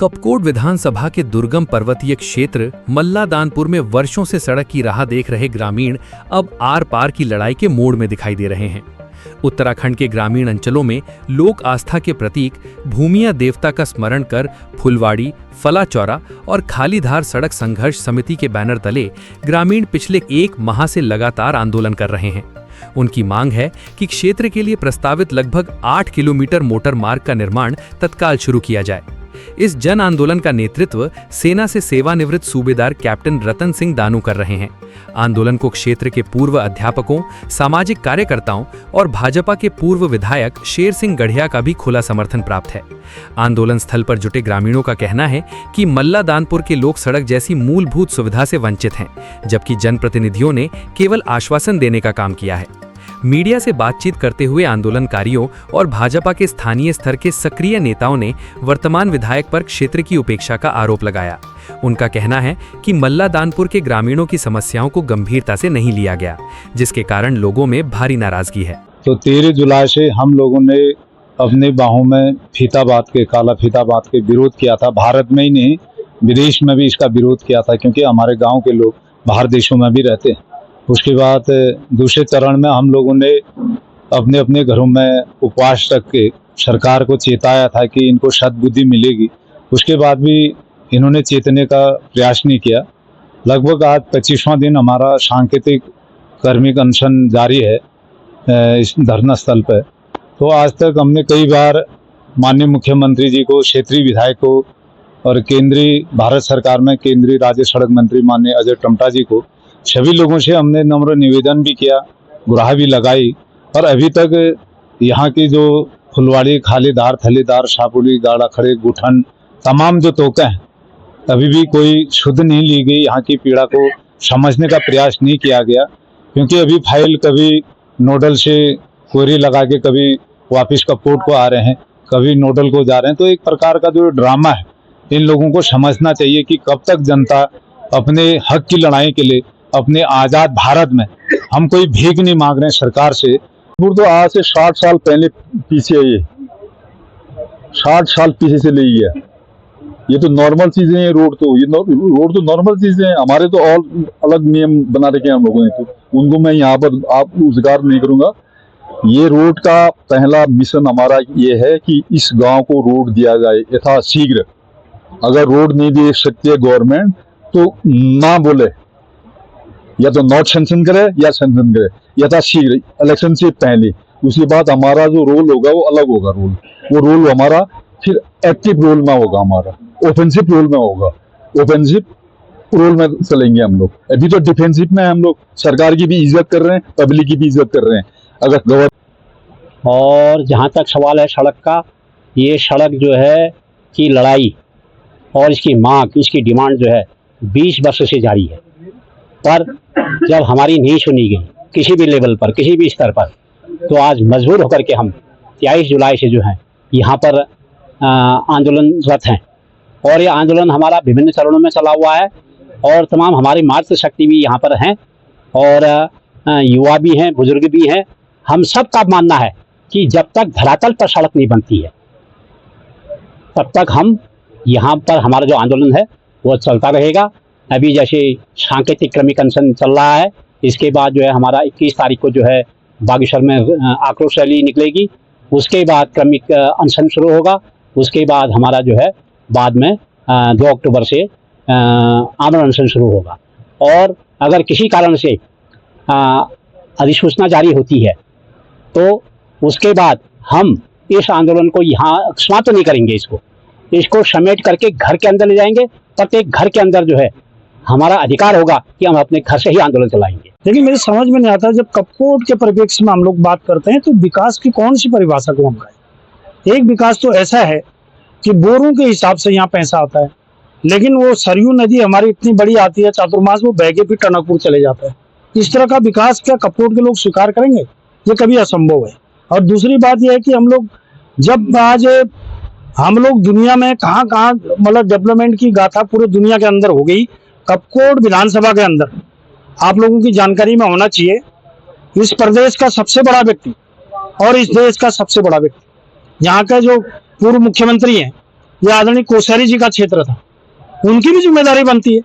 कपकोट विधानसभा के दुर्गम पर्वतीय क्षेत्र मल्लादानपुर में वर्षों से सड़क की राह देख रहे ग्रामीण अब आर पार की लड़ाई के मोड़ में दिखाई दे रहे हैं। उत्तराखंड के ग्रामीण अंचलों में लोक आस्था के प्रतीक भूमिया देवता का स्मरण कर फुलवाड़ी, फलाचौरा और खालीधार सड़क संघर्ष समिति के बैनर तले ग्रामीण पिछले 1 माह से लगातार आंदोलन कर रहे हैं। उनकी मांग है कि क्षेत्र के लिए प्रस्तावित लगभग 8 किलोमीटर मोटर मार्ग का निर्माण तत्काल शुरू किया जाए। इस जन आंदोलन का नेतृत्व सेना से सेवानिवृत्त सूबेदार कैप्टन रतन सिंह दानू कर रहे हैं। आंदोलन को क्षेत्र के पूर्व अध्यापकों, सामाजिक कार्यकर्ताओं और भाजपा के पूर्व विधायक शेर सिंह गढ़िया का भी खुला समर्थन प्राप्त है। आंदोलन स्थल पर जुटे ग्रामीणों का कहना है कि मल्लादानपुर के लोग सड़क जैसी मूलभूत सुविधा से वंचित हैं, जबकि जनप्रतिनिधियों ने केवल आश्वासन देने का काम किया है। मीडिया से बातचीत करते हुए आंदोलनकारियों और भाजपा के स्थानीय स्तर के सक्रिय नेताओं ने वर्तमान विधायक पर क्षेत्र की उपेक्षा का आरोप लगाया। उनका कहना है कि मल्लादानपुर के ग्रामीणों की समस्याओं को गंभीरता से नहीं लिया गया, जिसके कारण लोगों में भारी नाराजगी है। तो 13 जुलाई से हम लोगों ने अपने बाहों में फीता बांध के, काला फीता बांध के विरोध किया था। भारत में ही नहीं, विदेश में भी इसका विरोध किया था, क्योंकि हमारे गाँव के लोग बाहर देशों में भी रहते हैं। उसके बाद दूसरे चरण में हम लोगों ने अपने अपने घरों में उपवास रख के सरकार को चेताया था कि इनको सद्बुद्धि मिलेगी। उसके बाद भी इन्होंने चेतने का प्रयास नहीं किया। लगभग आज 25वां दिन हमारा सांकेतिक कार्मिक अनशन जारी है इस धरना स्थल पर। तो आज तक हमने कई बार माननीय मुख्यमंत्री जी को, क्षेत्रीय विधायक को और केंद्रीय भारत सरकार में केंद्रीय राज्य सड़क मंत्री माननीय अजय टमटा जी को, सभी लोगों से हमने नम्र निवेदन भी किया, गुहार भी लगाई। और अभी तक यहाँ की जो फुलवाड़ी, खालीधार, थलीधार, शापुली, गाड़ा खड़े, गुठन, तमाम जो तोके हैं, अभी भी कोई शुद्ध नहीं ली गई। यहाँ की पीड़ा को समझने का प्रयास नहीं किया गया, क्योंकि अभी फाइल कभी नोडल से क्वेरी लगा के कभी वापस कपकोट को आ रहे हैं, कभी नोडल को जा रहे हैं। तो एक प्रकार का जो ड्रामा है, इन लोगों को समझना चाहिए कि कब तक जनता अपने हक की लड़ाई के लिए अपने आजाद भारत में, हम कोई भीख नहीं मांग रहे हैं सरकार से। तो आज से 60 साल पहले पीछे है, ये 60 साल पीछे से ले है। ये तो नॉर्मल चीजें हैं। रोड तो नॉर्मल चीजें हैं। हमारे तो और अलग नियम बना रखे हैं हम लोगों ने, तो उनको मैं यहाँ पर आप उजागर नहीं करूंगा। ये रोड का पहला मिशन हमारा ये है कि इस गांव को रोड दिया जाए यथाशीघ्र। अगर रोड नहीं दे सकती है गवर्नमेंट, तो ना बोले, या तो नॉट सेंक्शन करे या सेंक्शन करे यथाशीघ्र, इलेक्शन से पहले। उसके बाद हमारा जो रोल होगा वो अलग होगा। वो रोल हमारा फिर एक्टिव रोल में होगा, हमारा ऑफेंसिव रोल में होगा। ऑफेंसिव रोल में चलेंगे हम लोग। अभी तो डिफेंसिव में हम लोग सरकार की भी इज्जत कर रहे हैं, पब्लिक की भी इज्जत कर रहे हैं। अगर और जहाँ तक सवाल है सड़क का, ये सड़क जो है की लड़ाई और इसकी मांग, इसकी डिमांड जो है 20 वर्ष से जारी है। पर जब हमारी नहीं सुनी गई किसी भी लेवल पर, किसी भी स्तर पर, तो आज मजबूर होकर के हम 23 जुलाई से जो है यहाँ पर आंदोलनरत हैं। और ये आंदोलन हमारा विभिन्न चरणों में चला हुआ है और तमाम हमारी मातृ शक्ति भी यहाँ पर हैं और युवा भी हैं, बुजुर्ग भी हैं। हम सब का मानना है कि जब तक धरातल पर सड़क नहीं बनती है, तब तक हम यहाँ पर हमारा जो आंदोलन है वो चलता रहेगा। अभी जैसे सांकेतिक क्रमिक अनशन चल रहा है, इसके बाद जो है हमारा 21 तारीख को जो है बागेश्वर में आक्रोश रैली निकलेगी। उसके बाद क्रमिक अनशन शुरू होगा। उसके बाद हमारा जो है बाद में 2 अक्टूबर से आमरण अनशन शुरू होगा। और अगर किसी कारण से अधिसूचना जारी होती है, तो उसके बाद हम इस आंदोलन को यहाँ समाप्त नहीं करेंगे। इसको समेट करके घर के अंदर ले जाएंगे। प्रत्येक घर के अंदर जो है हमारा अधिकार होगा कि हम अपने घर से ही आंदोलन चलाएंगे। लेकिन मेरे समझ में नहीं आता, जब कपकोट के परिप्रेक्ष्य में हम लोग बात करते हैं तो विकास की कौन सी परिभाषा को हम कहें। एक विकास तो ऐसा है कि बोरों के हिसाब से यहाँ पैसा आता है, लेकिन वो सरयू नदी हमारी इतनी बड़ी आती है, चातुर्मास वो बह के फिर टनकपुर चले जाता है। इस तरह का विकास क्या कपकोट के लोग स्वीकार करेंगे? ये कभी असंभव है। और दूसरी बात यह है कि हम लोग जब आज हम लोग दुनिया में कहाँ कहाँ मतलब डेवलपमेंट की गाथा पूरे दुनिया के अंदर हो गई, कपकोट विधानसभा के अंदर आप लोगों की जानकारी में होना चाहिए, इस प्रदेश का सबसे बड़ा व्यक्ति और इस देश का सबसे बड़ा व्यक्ति, यहाँ का जो पूर्व मुख्यमंत्री हैं, ये आदरणीय कोश्यारी जी का क्षेत्र था, उनकी भी जिम्मेदारी बनती है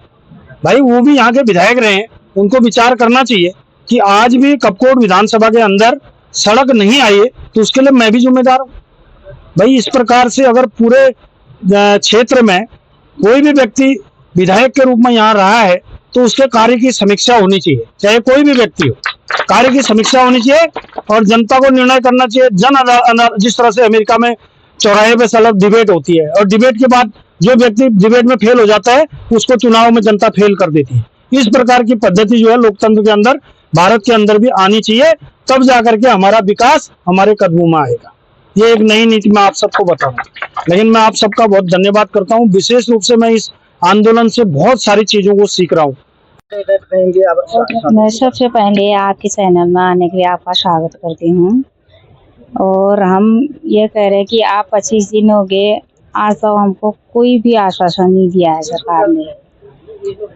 भाई, वो भी यहाँ के विधायक रहे हैं, उनको विचार करना चाहिए कि आज भी कपकोट विधानसभा के अंदर सड़क नहीं आई है तो उसके लिए मैं भी जिम्मेदार हूँ भाई। इस प्रकार से अगर पूरे क्षेत्र में कोई भी व्यक्ति विधायक के रूप में यहाँ रहा है तो उसके कार्य की समीक्षा होनी चाहिए, चाहे कोई भी व्यक्ति हो, कार्य की समीक्षा होनी चाहिए और जनता को निर्णय करना चाहिए। जिस तरह से अमेरिका में चौराहे पे सड़क डिबेट होती है और डिबेट के बाद जो व्यक्ति डिबेट में फेल हो जाता है उसको चुनाव में जनता फेल कर देती है। इस प्रकार की पद्धति जो है लोकतंत्र के अंदर, भारत के अंदर भी आनी चाहिए, तब जाकर के हमारा विकास हमारे कदमों में आएगा। ये एक नई नीति मैं आप सबको बताऊंगा। लेकिन मैं आप सबका बहुत धन्यवाद करता हूँ, विशेष रूप से मैं इस आंदोलन से बहुत सारी चीजों को सीख रहा हूँ। मैं सबसे पहले आपके चैनल में आने के लिए आपका स्वागत करती हूँ और हम ये कह रहे हैं कि आप 25 दिन हो गए, आज तक हमको कोई भी आश्वासन नहीं दिया है सरकार ने,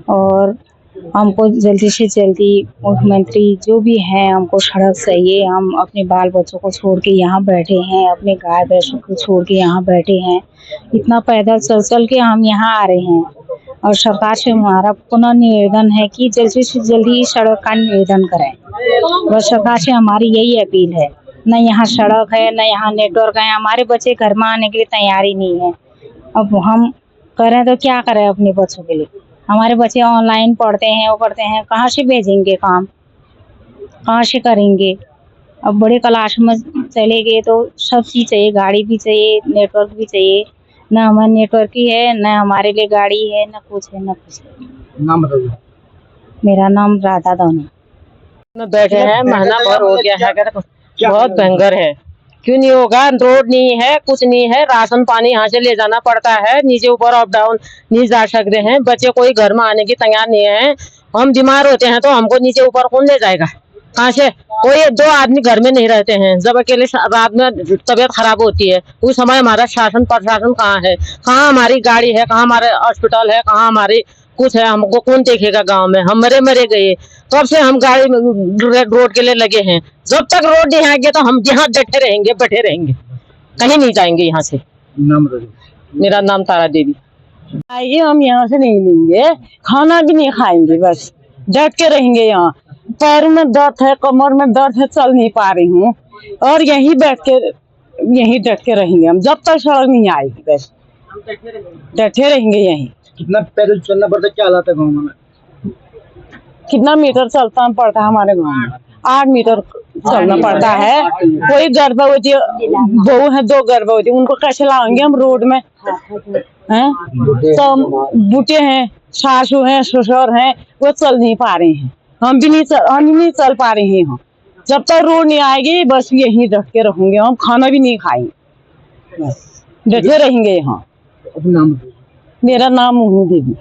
और हमको जल्दी से जल्दी मुख्यमंत्री जो भी हैं हमको सड़क चाहिए। हम अपने बाल बच्चों को छोड़ के यहाँ बैठे हैं, अपने गाय भैंसों को छोड़ के यहाँ बैठे हैं, इतना पैदल चल चल के हम यहाँ आ रहे हैं। और सरकार से हमारा पुनः निवेदन है कि जल्दी से जल्दी सड़क का निवेदन करें। बस सरकार से हमारी यही अपील है। न यहाँ सड़क है, न यहाँ नेटवर्क है, हमारे बच्चे घर में आने के लिए तैयारी नहीं है। अब हम करें तो क्या करें अपने बच्चों के लिए? हमारे बच्चे ऑनलाइन पढ़ते हैं, वो पढ़ते हैं, कहाँ से भेजेंगे काम, कहाँ से करेंगे? अब बड़े क्लास में चले गए तो सब चीज़ चाहिए, गाड़ी भी चाहिए, नेटवर्क भी चाहिए। न हमारे नेटवर्क ही है, न हमारे लिए गाड़ी है, न कुछ है, न कुछ है। नाम बताइए। मेरा नाम राधा दाना। में बैठे हैं, महीना भर हो गया है, बहुत भयंकर है। क्यों नहीं होगा? रोड नहीं है, कुछ नहीं है, राशन पानी यहाँ से ले जाना पड़ता है, नीचे ऊपर अप डाउन नहीं जा सकते हैं, बच्चे कोई घर में आने की तैयार नहीं है। हम बीमार होते हैं तो हमको नीचे ऊपर कौन ले जाएगा? कहाँ से? कोई 2 आदमी घर में नहीं रहते हैं, जब अकेले रात में तबीयत खराब होती है उस समय हमारा शासन प्रशासन कहाँ है? कहाँ हमारी गाड़ी है? कहाँ हमारे हॉस्पिटल है? कहाँ हमारी कुछ है? हमको कौन देखेगा? गांव में हम मरे गए, तब से हम गाड़ी रोड के लिए लगे हैं। जब तक रोड नहीं आएंगे तो हम यहाँ बैठे रहेंगे, कहीं नहीं जाएंगे यहाँ से। नाम बताइए। मेरा नाम तारा देवी। आइए, हम यहाँ से नहीं लेंगे, खाना भी नहीं खाएंगे, बस डट के रहेंगे। यहाँ पैर में दर्द है, कमर में दर्द है, चल नहीं पा रही हूँ, और यहीं बैठ के यहीं डट के रहेंगे हम जब तक सड़क नहीं आएगी। बस डटे रहेंगे यहीं। कितना पैदल चलना पड़ता है? क्या हालत है गाँव में? कितना मीटर चलता पड़ता है हमारे गाँव में? 8 मीटर चलना पड़ता है। कोई गर्भवती बहू है, 2 गर्भवती, उनको कैसे लाएंगे हम रोड में? हैं तो बूटे हैं, सासू हैं, ससुर हैं, वो चल नहीं पा रहे हैं, हम भी नहीं चल पा रहे हैं। जब तक रोड नहीं आएगी बस यहीं डट के रहेंगे, हम खाना भी नहीं खाएंगे, बस डटे रहेंगे यहाँ। अपना नाम बताइए। मेरा नाम मोहिनी देवी।